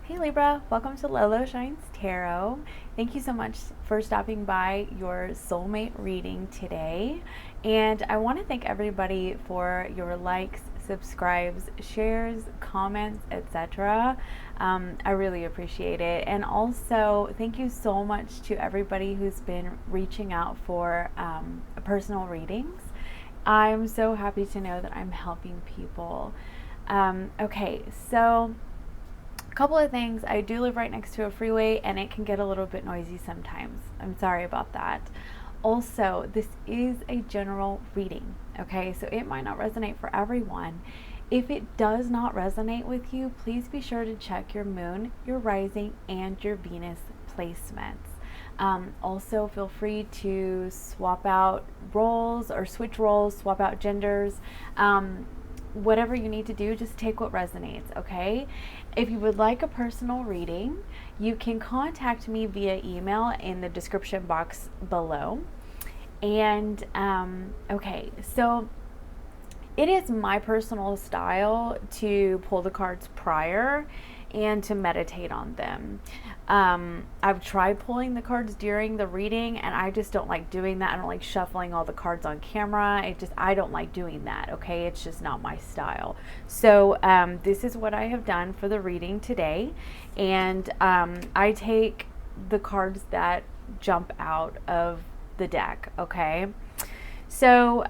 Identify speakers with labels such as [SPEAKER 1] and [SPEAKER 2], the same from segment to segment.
[SPEAKER 1] Hey Libra, welcome to Lolo Shines Tarot. Thank you so much for stopping by your soulmate reading today. And I want to thank everybody for your likes, subscribes, shares, comments, etc. I really appreciate it. And also, thank you so much to everybody who's been reaching out for personal readings. I'm so happy to know that I'm helping people. Okay, so couple of things. I do live right next to a freeway and it can get a little bit noisy sometimes. I'm sorry about that. Also, this is a general reading, okay? So it might not resonate for everyone. If it does not resonate with you, please be sure to check your moon, your rising, and your Venus placements. Also, feel free to swap out roles or switch roles, swap out genders. Whatever you need to do, just take what resonates, okay? If you would like a personal reading, you can contact me via email in the description box below. And okay, so it is my personal style to pull the cards prior and to meditate on them. I've tried pulling the cards during the reading and I just don't like doing that. I don't like shuffling all the cards on camera. I don't like doing that, okay? It's just not my style. So this is what I have done for the reading today. And I take the cards that jump out of the deck, okay? So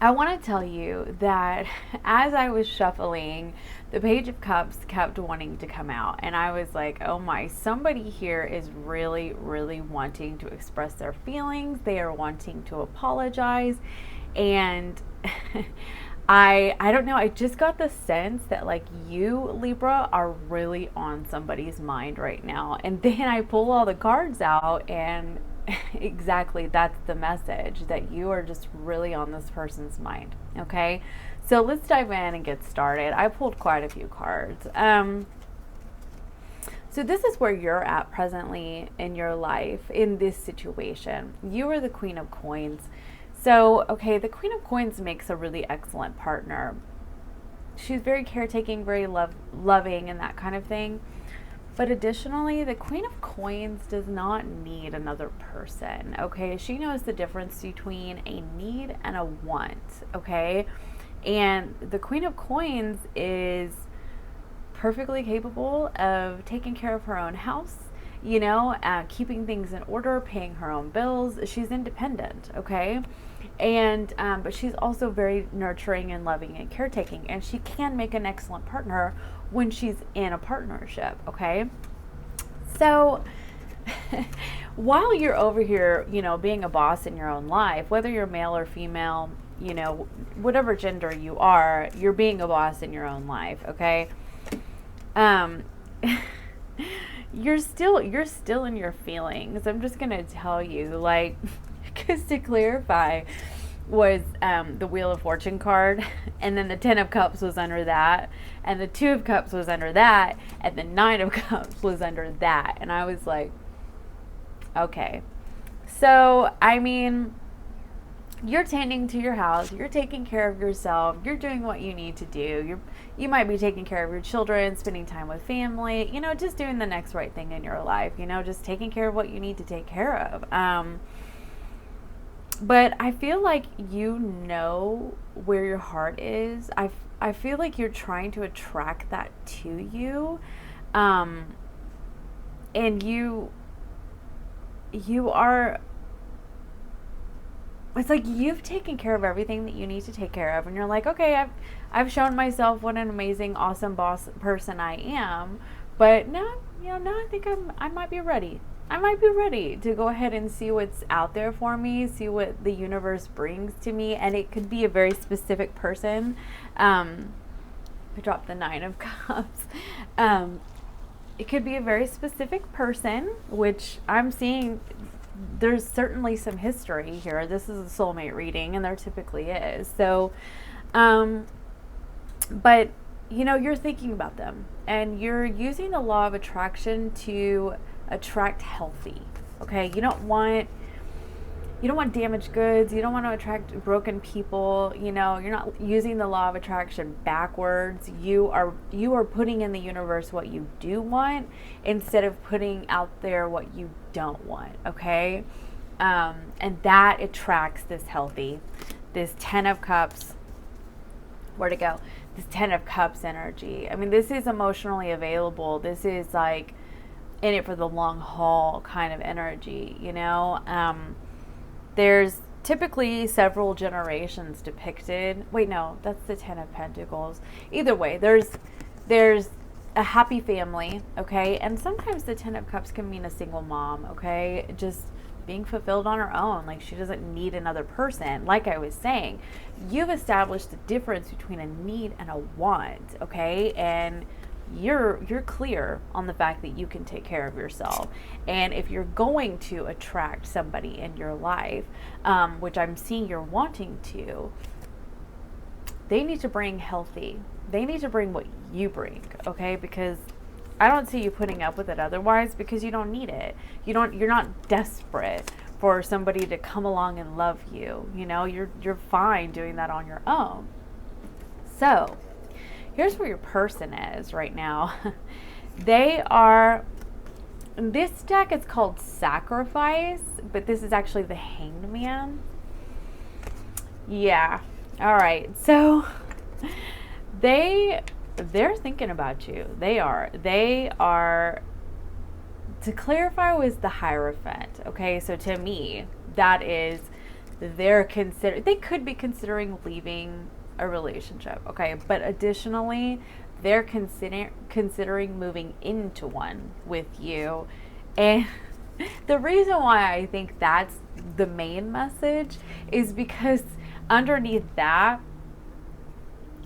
[SPEAKER 1] I want to tell you that as I was shuffling, the Page of Cups kept wanting to come out. And I was like, oh my, somebody here is really, really wanting to express their feelings. They are wanting to apologize. And I don't know, I just got the sense that like you, Libra, are really on somebody's mind right now. And then I pull all the cards out and exactly, that's the message, that you are just really on this person's mind. Okay, so let's dive in and get started. I pulled quite a few cards. So this is where you're at presently in your life in this situation. You are the Queen of Coins. So okay, the Queen of Coins makes a really excellent partner. She's very caretaking, very loving and that kind of thing. But additionally, the Queen of Coins does not need another person, okay? She knows the difference between a need and a want, okay? And the Queen of Coins is perfectly capable of taking care of her own house, you know, keeping things in order, paying her own bills. She's independent, okay? And but she's also very nurturing and loving and caretaking, and she can make an excellent partner when she's in a partnership, okay? So while you're over here, you know, being a boss in your own life, whether you're male or female, you know, whatever gender you are, you're being a boss in your own life, okay? You're still in your feelings. I'm just gonna tell you, like, because to clarify, was the Wheel of Fortune card, and then the Ten of Cups was under that, and the Two of Cups was under that, and the Nine of Cups was under that. And I was like, okay. So, I mean, you're tending to your house, you're taking care of yourself, you're doing what you need to do. You might be taking care of your children, spending time with family, you know, just doing the next right thing in your life, you know, just taking care of what you need to take care of. But I feel like you know where your heart is. I feel like you're trying to attract that to you. And you are, it's like you've taken care of everything that you need to take care of, and you're like, okay, I've shown myself what an amazing, awesome boss person I am, but now, you know, now I think I might be ready. I might be ready to go ahead and see what's out there for me, see what the universe brings to me. And it could be a very specific person. I dropped the Nine of Cups. It could be a very specific person, which I'm seeing there's certainly some history here. This is a soulmate reading, and there typically is. So, but, you know, you're thinking about them, and you're using the law of attraction to attract healthy, okay? You don't want you don't want damaged goods. You don't want to attract broken people. You know, you're not using the law of attraction backwards. You are putting in the universe what you do want instead of putting out there what you don't want. Okay, and that attracts this healthy, this 10 of Cups. Where to go? This 10 of Cups energy. I mean, this is emotionally available. This is like in it for the long haul kind of energy, you know? There's typically several generations depicted. Wait, no, that's the 10 of Pentacles. Either way, there's a happy family, okay? And sometimes the 10 of Cups can mean a single mom, okay? Just being fulfilled on her own. Like, she doesn't need another person. Like I was saying, you've established the difference between a need and a want, okay? And you're clear on the fact that you can take care of yourself. And if you're going to attract somebody in your life, which I'm seeing you're wanting to, they need to bring healthy. They need to bring what you bring, okay? Because I don't see you putting up with it otherwise, because you don't need it. You're not desperate for somebody to come along and love you. You know, you're fine doing that on your own. So, here's where your person is right now. They are, this deck is called Sacrifice, but this is actually the Hanged Man. Yeah. All right. So they're thinking about you. They are, to clarify, was the Hierophant. Okay. So to me, that is, they could be considering leaving a relationship, okay, but additionally they're considering moving into one with you. And the reason why I think that's the main message is because underneath that,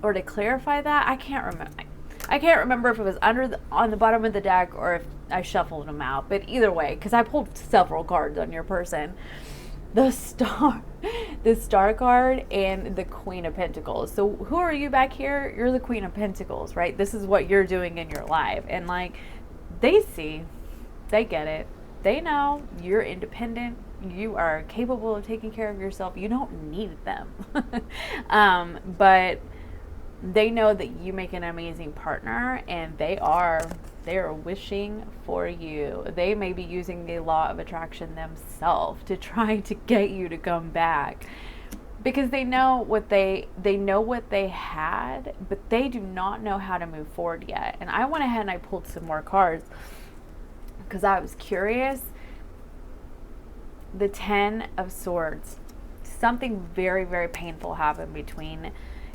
[SPEAKER 1] or to clarify that, I can't remember if it was on the bottom of the deck or if I shuffled them out, but either way, because I pulled several cards on your person, the star card and the Queen of Pentacles. So who are you back here? You're the Queen of Pentacles, right? This is what you're doing in your life. And like, they get it. They know you're independent. You are capable of taking care of yourself. You don't need them. But they know that you make an amazing partner, and they are wishing for you. They may be using the law of attraction themselves to try to get you to come back, because they know what they had, but they do not know how to move forward yet. And I went ahead and I pulled some more cards because I was curious. The 10 of Swords. Something very, very painful happened between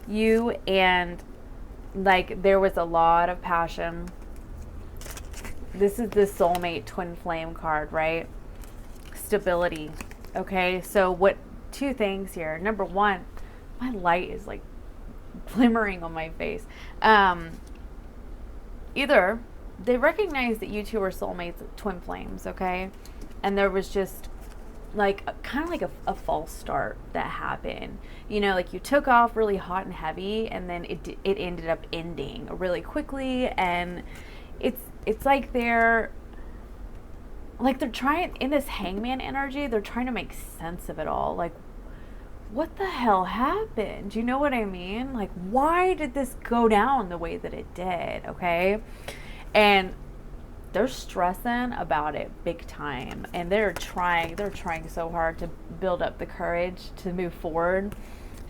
[SPEAKER 1] you, and like, there was a lot of passion. This is the soulmate twin flame card, right? Stability. Okay, so what, two things here. Number one, my light is like glimmering on my face. Either they recognize that you two are soulmates, twin flames, okay? And there was just like kind of like a false start that happened. You know, like you took off really hot and heavy, and then it ended up ending really quickly. And it's like they're trying, in this hangman energy, they're trying to make sense of it all. Like, what the hell happened? Do you know what I mean? Like, why did this go down the way that it did? Okay. And they're stressing about it big time, and they're trying so hard to build up the courage to move forward,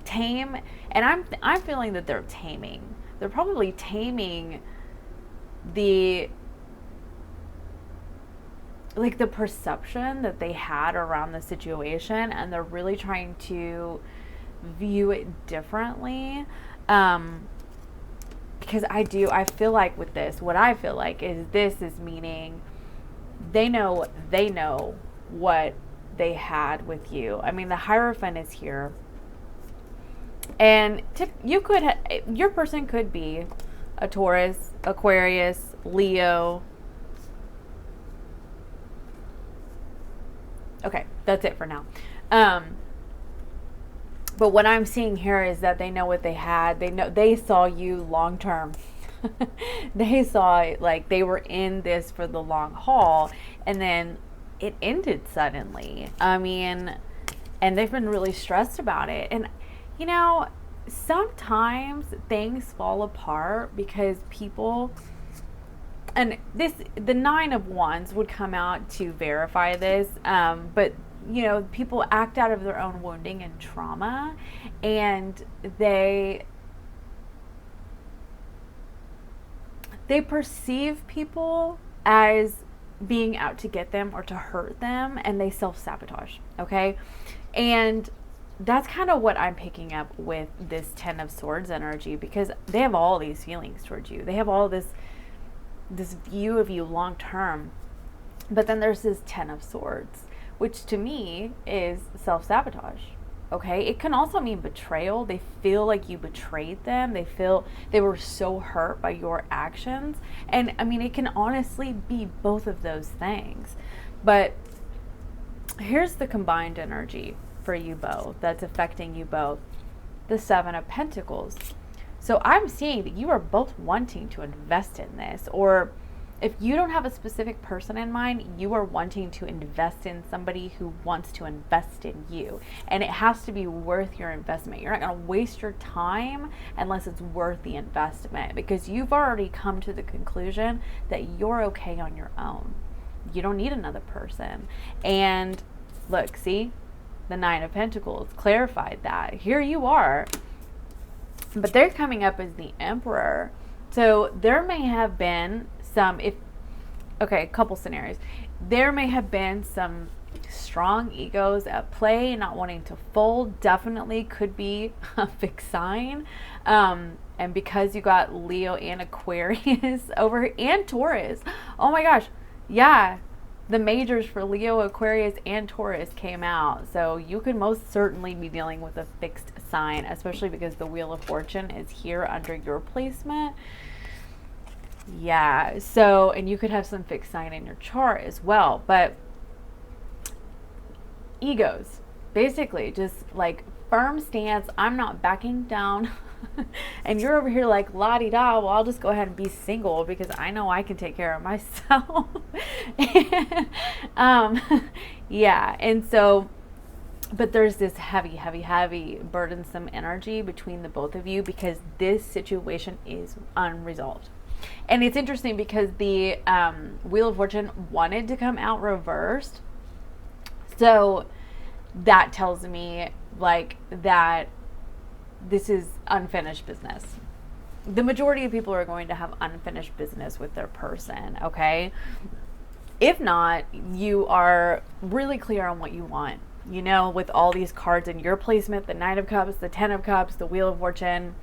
[SPEAKER 1] tame. And I'm feeling that they're taming. They're probably taming the perception that they had around the situation, and they're really trying to view it differently. Because I feel like with this, what I feel like is this is meaning they know what they had with you. I mean, the Hierophant is here, and your person could be a Taurus, Aquarius, Leo. Okay, that's it for now. But what I'm seeing here is that they know what they had. They saw you long term. They saw it, like they were in this for the long haul, and then it ended suddenly. I mean, and they've been really stressed about it. And, you know, sometimes things fall apart because people, and the Nine of Wands would come out to verify this, but you know, people act out of their own wounding and trauma, and they perceive people as being out to get them or to hurt them, and they self-sabotage, okay? And that's kind of what I'm picking up with this Ten of Swords energy, because they have all these feelings towards you. They have all this view of you long term. But then there's this Ten of Swords, which to me is self-sabotage. Okay, it can also mean betrayal. They feel like you betrayed them. They feel they were so hurt by your actions. And I mean, it can honestly be both of those things. But here's the combined energy for you both that's affecting you both. The Seven of Pentacles. So I'm seeing that you are both wanting to invest in this, or if you don't have a specific person in mind, you are wanting to invest in somebody who wants to invest in you. And it has to be worth your investment. You're not going to waste your time unless it's worth the investment, because you've already come to the conclusion that you're okay on your own. You don't need another person. And look, see, the Nine of Pentacles clarified that. Here you are. But they're coming up as the Emperor. So there may have been a couple scenarios. There may have been some strong egos at play, not wanting to fold. Definitely could be a fixed sign. And because you got Leo and Aquarius over here, and Taurus. Oh my gosh. Yeah. The majors for Leo, Aquarius, and Taurus came out. So you could most certainly be dealing with a fixed sign, especially because the Wheel of Fortune is here under your placement. Yeah, so, and you could have some fixed sign in your chart as well, but egos, basically, just like firm stance, I'm not backing down, and you're over here like la-di-da, well, I'll just go ahead and be single because I know I can take care of myself. Yeah, and so, but there's this heavy, burdensome energy between the both of you because this situation is unresolved. And it's interesting because the Wheel of Fortune wanted to come out reversed. So that tells me like that this is unfinished business. The majority of people are going to have unfinished business with their person, okay? If not, you are really clear on what you want. You know, with all these cards in your placement, the Nine of Cups, the Ten of Cups, the Wheel of Fortune,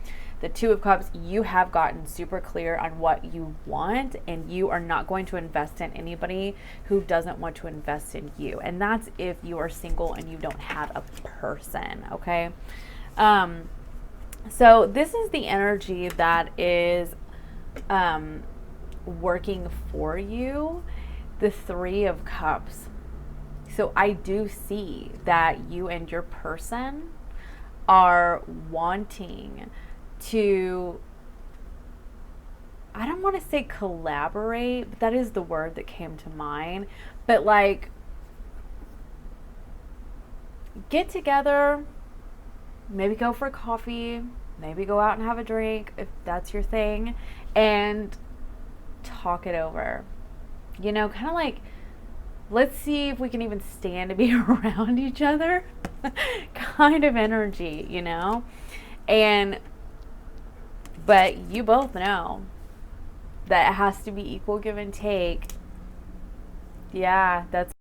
[SPEAKER 1] the Two of Cups, you have gotten super clear on what you want, and you are not going to invest in anybody who doesn't want to invest in you. And that's if you are single and you don't have a person, okay? So this is the energy that is working for you, the Three of Cups. So I do see that you and your person are wanting to, I don't want to say collaborate, but that is the word that came to mind, but like get together, maybe go for coffee, maybe go out and have a drink if that's your thing, and talk it over. You know, kind of like, let's see if we can even stand to be around each other kind of energy, you know? But you both know that it has to be equal give and take. Yeah, it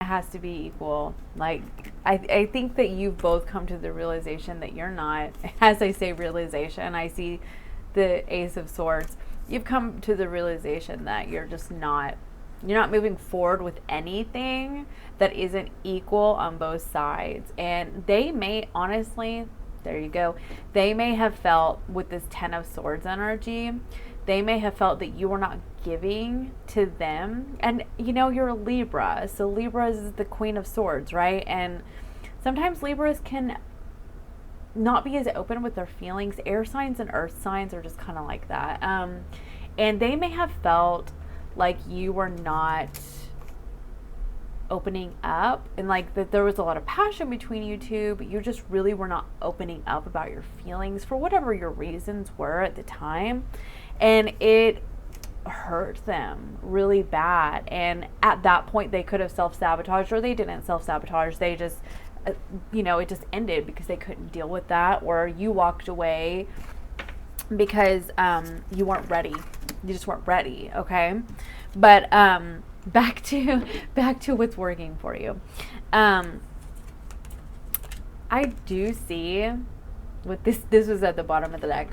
[SPEAKER 1] has to be equal. Like, I think that you've both come to the realization that you're not, as I say realization, I see the Ace of Swords. You've come to the realization that you're not moving forward with anything that isn't equal on both sides. And they may, honestly, there you go, they may have felt with this Ten of Swords energy, they may have felt that you were not giving to them. And you know, you're a Libra, so Libra is the Queen of Swords, right? And sometimes Libras can not be as open with their feelings. Air signs and earth signs are just kind of like that. And they may have felt like you were not opening up, and like that there was a lot of passion between you two, but you just really were not opening up about your feelings for whatever your reasons were at the time. And it hurt them really bad. And at that point, they could have self-sabotaged, or they didn't self-sabotage. They just, it just ended because they couldn't deal with that, or you walked away because you weren't ready. You just weren't ready, okay? But back to what's working for you. I do see with this was at the bottom of the deck.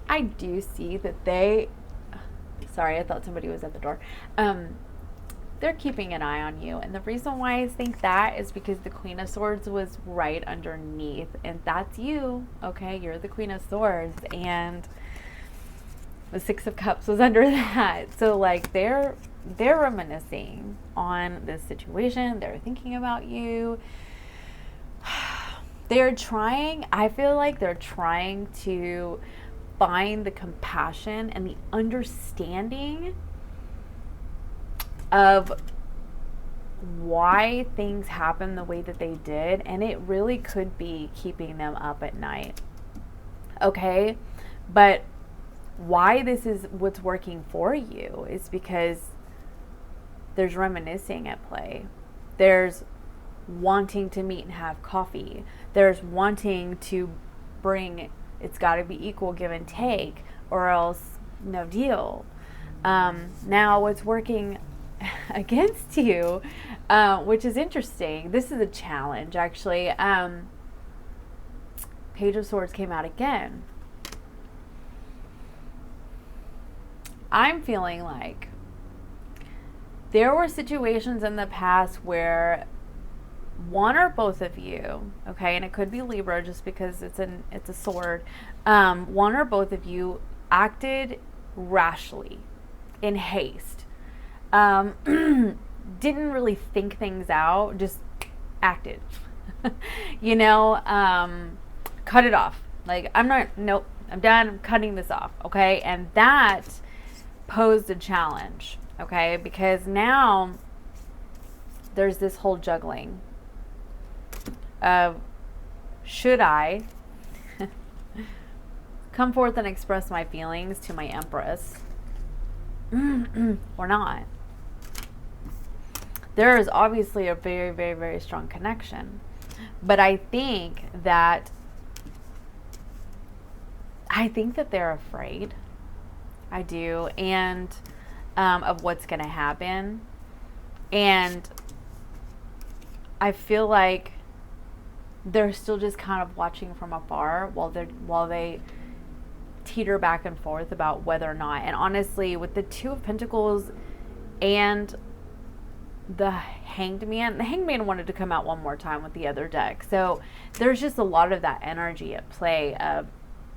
[SPEAKER 1] I do see that sorry, I thought somebody was at the door. They're keeping an eye on you. And the reason why I think that is because the Queen of Swords was right underneath. And that's you, okay? You're the Queen of Swords. And the Six of Cups was under that. So, like, they're reminiscing on this situation. They're thinking about you. I feel like they're trying to find the compassion and the understanding of why things happen the way that they did, and it really could be keeping them up at night, okay? But why this is what's working for you is because there's reminiscing at play. There's wanting to meet and have coffee. There's wanting to bring, it's got to be equal give and take, or else no deal. Now what's working against you, which is interesting. This is a challenge, actually. Page of Swords came out again. I'm feeling like there were situations in the past where one or both of you, okay, and it could be Libra just because it's a sword, one or both of you acted rashly, in haste. Didn't really think things out, just acted. Cut it off. Like, nope, I'm done, I'm cutting this off, okay? And that posed a challenge, okay? Because now there's this whole juggling of, should I come forth and express my feelings to my Empress or not? There is obviously a very, very, very strong connection. But I think that they're afraid. I do. And of what's going to happen. And I feel like they're still just kind of watching from afar while they teeter back and forth about whether or not. And honestly, with the Two of Pentacles and the Hanged Man, the Hanged Man wanted to come out one more time with the other deck. So there's just a lot of that energy at play of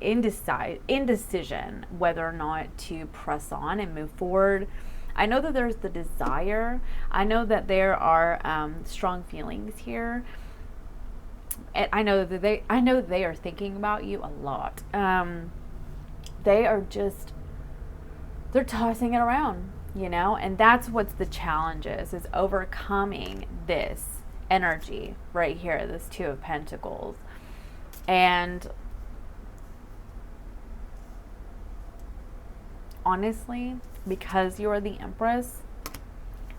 [SPEAKER 1] indecision whether or not to press on and move forward. I know that there's the desire. I know that there are strong feelings here. And I know that they are thinking about you a lot. They're tossing it around, and that's what's the challenge is overcoming this energy right here, this Two of Pentacles. And honestly, because you're the Empress,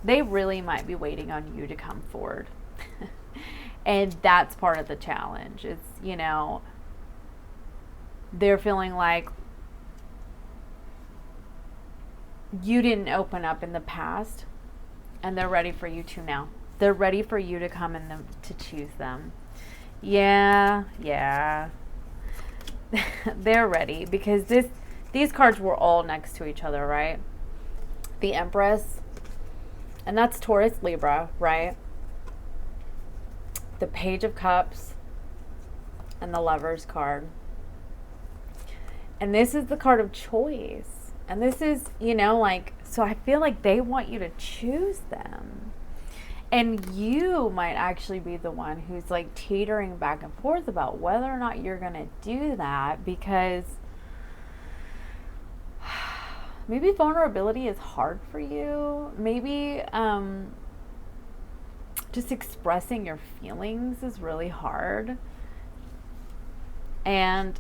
[SPEAKER 1] they really might be waiting on you to come forward. And that's part of the challenge. It's, they're feeling like you didn't open up in the past, and they're ready for you to now. They're ready for you to come in to choose them. Yeah. They're ready because these cards were all next to each other, right? The Empress, and that's Taurus, Libra, right? The Page of Cups and the Lover's card. And this is the card of choice. And this is, so I feel like they want you to choose them. And you might actually be the one who's like teetering back and forth about whether or not you're going to do that, because maybe vulnerability is hard for you. Maybe just expressing your feelings is really hard. And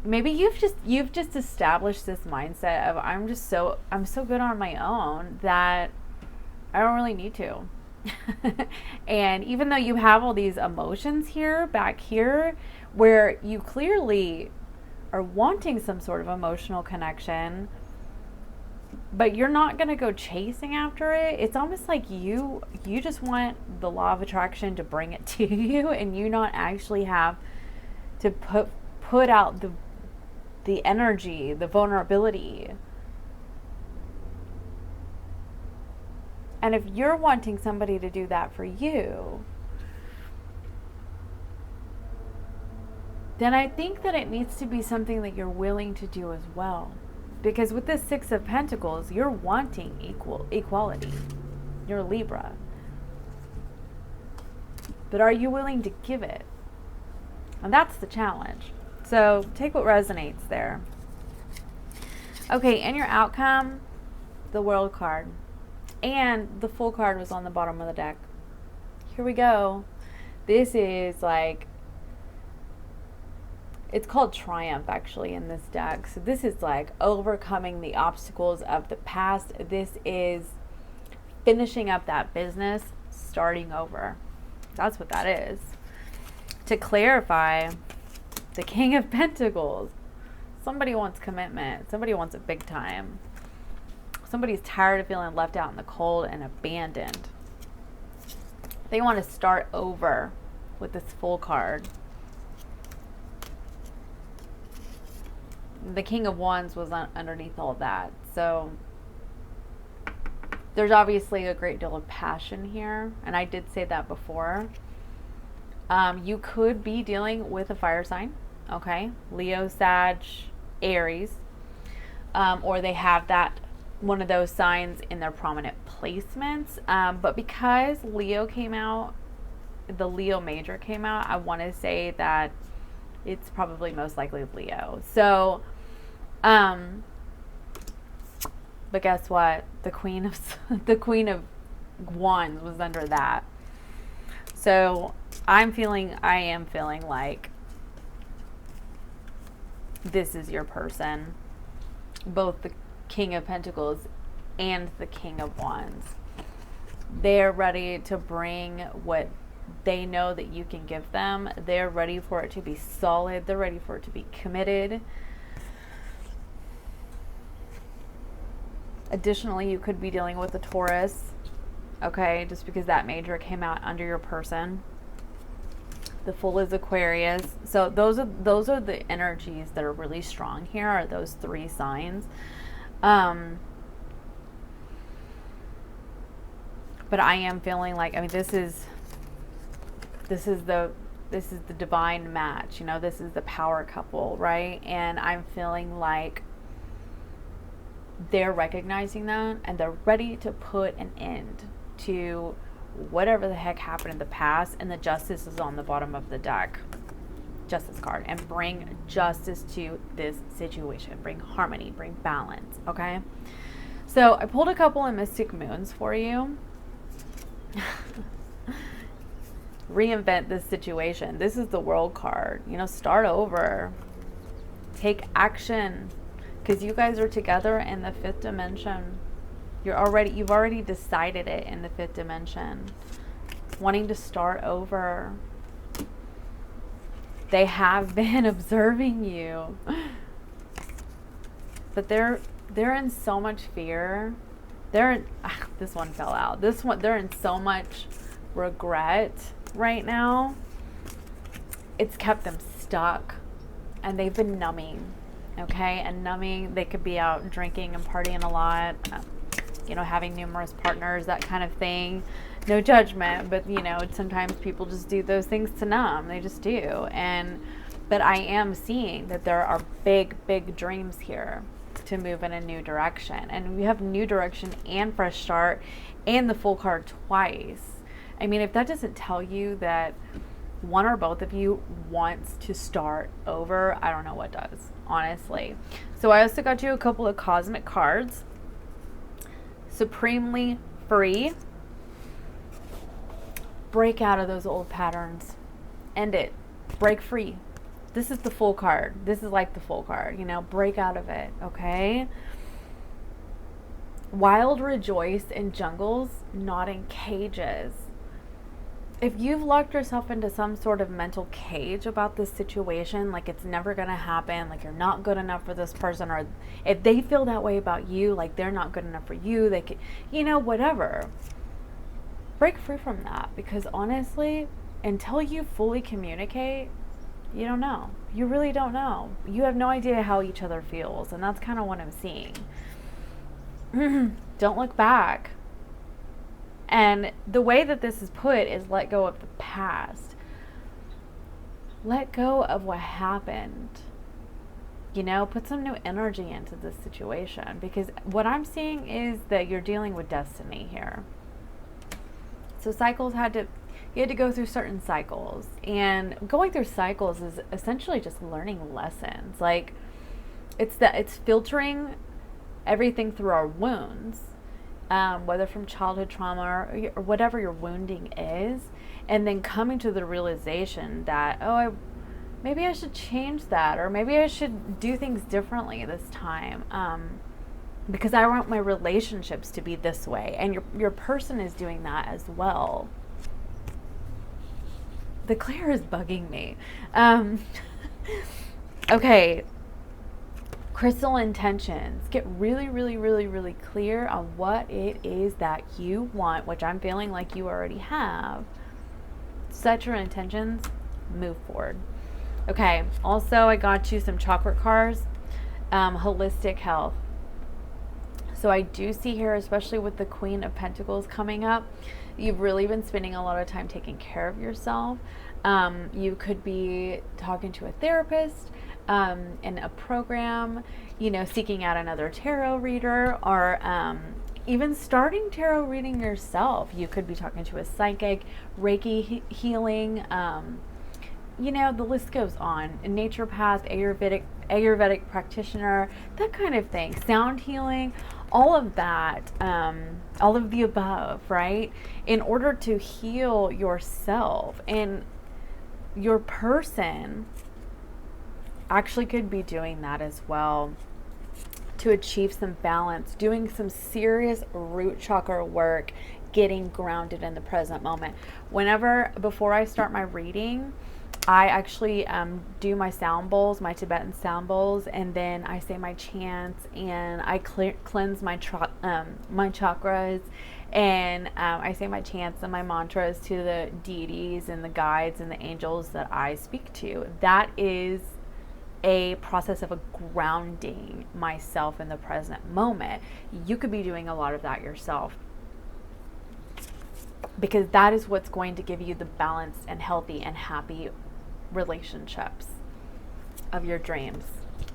[SPEAKER 1] maybe you've just established this mindset of I'm so good on my own that I don't really need to. And even though you have all these emotions here, back here, where you clearly are wanting some sort of emotional connection, but you're not going to go chasing after it. It's almost like you just want the law of attraction to bring it to you, and you not actually have to put out the energy, the vulnerability. And if you're wanting somebody to do that for you, then I think that it needs to be something that you're willing to do as well. Because with this Six of Pentacles, you're wanting equality. You're a Libra. But are you willing to give it? And that's the challenge. So take what resonates there. Okay, and your outcome, the World card. And the Fool card was on the bottom of the deck. Here we go. This is like, it's called Triumph actually in this deck. So this is like overcoming the obstacles of the past. This is finishing up that business, starting over. That's what that is. To clarify, the King of Pentacles. Somebody wants commitment. Somebody wants it big time. Somebody's tired of feeling left out in the cold and abandoned. They want to start over with this Fool card. The King of Wands was underneath all that. So there's obviously a great deal of passion here. And I did say that before. You could be dealing with a fire sign. Okay. Leo, Sag, Aries. Or they have that one of those signs in their prominent placements. But because Leo came out, the Leo major came out, I want to say that it's probably most likely Leo. So, but guess what? The Queen of Wands was under that. So I am feeling like this is your person. Both the King of Pentacles and the King of Wands. They're ready to bring what they know that you can give them. They're ready for it to be solid. They're ready for it to be committed. Additionally, you could be dealing with a Taurus, okay, just because that major came out under your person. The Fool is Aquarius. So those are the energies that are really strong here, are those three signs. But I am feeling like, I mean, this is the divine match, you know, this is the power couple, right? And I'm feeling like they're recognizing that and they're ready to put an end to whatever the heck happened in the past. And the Justice is on the bottom of the deck, Justice card, and bring justice to this situation, bring harmony, bring balance. Okay, so I pulled a couple of Mystic Moons for you. Reinvent this situation. This is the World card. You know, start over, take action, because you guys are together in the fifth dimension. You've already decided it in the fifth dimension, wanting to start over. They have been observing you, but they're in so much fear. This one fell out. They're in so much regret right now. It's kept them stuck, and they've been numbing. Okay, and numbing. They could be out drinking and partying a lot. You know, having numerous partners, that kind of thing. No judgment, but you know, sometimes people just do those things to numb. They just do. But I am seeing that there are big dreams here to move in a new direction. And we have new direction and fresh start and the Fool card twice. I mean, if that doesn't tell you that one or both of you wants to start over, I don't know what does, honestly. So I also got you a couple of cosmic cards. Supremely Free, break out of those old patterns. End it. Break free. This is the full card. This is like the full card, you know, break out of it, okay? Wild rejoice in jungles, not in cages. If you've locked yourself into some sort of mental cage about this situation, like it's never going to happen, like you're not good enough for this person, or if they feel that way about you, like they're not good enough for you, they could, you know, whatever. Break free from that, because honestly, until you fully communicate, you don't know. You really don't know. You have no idea how each other feels, and that's kind of what I'm seeing. Don't look back. And the way that this is put is let go of the past. Let go of what happened. You know, put some new energy into this situation, because what I'm seeing is that you're dealing with destiny here. So you had to go through certain cycles, and going through cycles is essentially just learning lessons. Like it's filtering everything through our wounds, whether from childhood trauma or whatever your wounding is, and then coming to the realization that, maybe I should change that, or maybe I should do things differently this time, because I want my relationships to be this way, and your person is doing that as well. The clear is bugging me. Okay. Crystal intentions. Get really, really, really, really clear on what it is that you want, which I'm feeling like you already have. Set your intentions, move forward. Okay, also I got you some chakra cards, holistic health. So I do see here, especially with the Queen of Pentacles coming up, you've really been spending a lot of time taking care of yourself. You could be talking to a therapist, in a program, you know, seeking out another tarot reader, or even starting tarot reading yourself. You could be talking to a psychic, Reiki healing, you know, the list goes on. A naturopath, Ayurvedic practitioner, that kind of thing. Sound healing, all of that, all of the above, right? In order to heal yourself, and your person actually could be doing that as well to achieve some balance, doing some serious root chakra work, getting grounded in the present moment. Before I start my reading, I actually do my sound bowls, my Tibetan sound bowls, and then I say my chants, and I cleanse my chakras, and I say my chants and my mantras to the deities and the guides and the angels that I speak to. That is a process of grounding myself in the present moment. You could be doing a lot of that yourself, because that is what's going to give you the balanced and healthy and happy relationships of your dreams.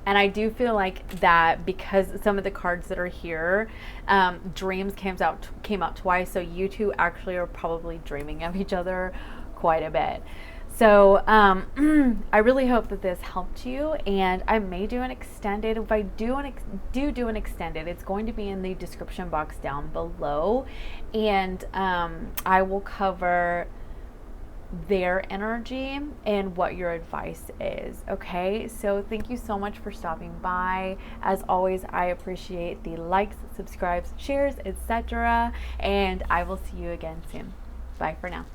[SPEAKER 1] And I do feel like that, because some of the cards that are here, dreams came out twice, so you two actually are probably dreaming of each other quite a bit. So I really hope that this helped you, and I may do an extended. If I do an extended, it's going to be in the description box down below, and I will cover their energy and what your advice is. Okay, so thank you so much for stopping by. As always, I appreciate the likes, subscribes, shares, etc., and I will see you again soon. Bye for now.